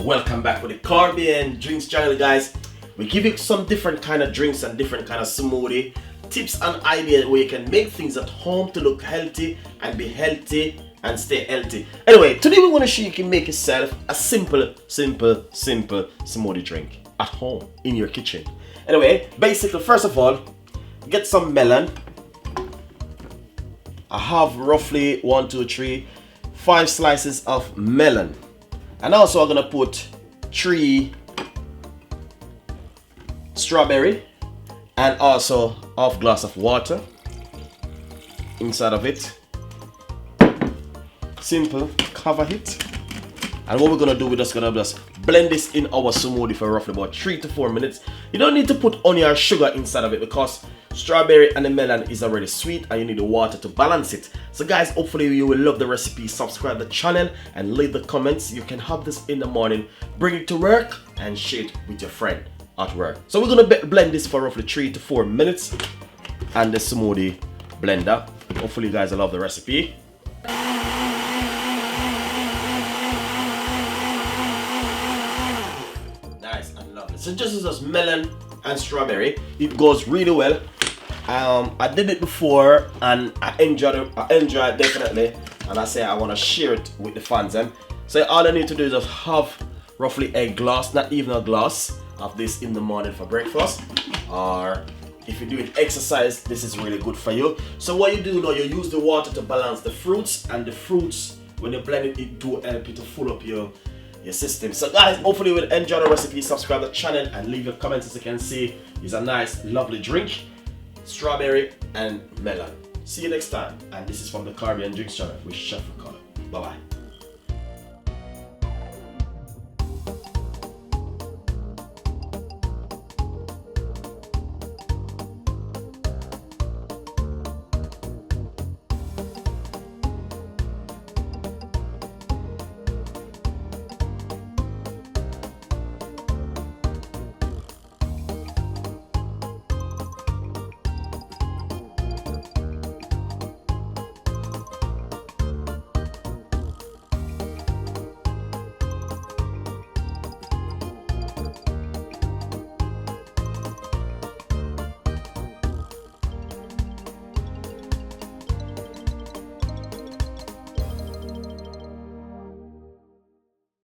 Welcome back with the Caribbean Drinks channel, guys. We give you some different kind of drinks and different kind of smoothie tips and ideas where you can make things at home to look healthy and be healthy and stay healthy. Anyway, today we want to show you can make yourself a simple smoothie drink at home in your kitchen. Anyway, basically, first of all, get some melon. I have roughly 5 slices of melon. And also I'm gonna put 3 strawberry and also half glass of water inside of it. Simple, cover it. And what we're gonna do, we're just gonna blend this in our smoothie for roughly about 3 to 4 minutes. You don't need to put honey or sugar inside of it because strawberry and the melon is already sweet and you need the water to balance it. So guys, hopefully you will love the recipe. Subscribe to the channel and leave the comments. You can have this in the morning, bring it to work and share it with your friend at work. So we're gonna blend this for roughly 3 to 4 minutes and the smoothie blender. Hopefully you guys will love the recipe. Nice and lovely. So just melon and strawberry, it goes really well. I did it before and I enjoyed it definitely, and I say I want to share it with the fans. So all I need to do is just have roughly a glass, not even a glass, of this in the morning for breakfast, or if you're doing exercise, this is really good for you. So what you do now, you use the water to balance the fruits, and the fruits, when you blend it, it do help you to fill up your system. So guys, hopefully you will enjoy the recipe. Subscribe to the channel and leave your comments. As you can see, it's a nice lovely drink, strawberry and melon. See you next time, and this is from the Caribbean Drinks channel with Chef Ricardo. Bye bye.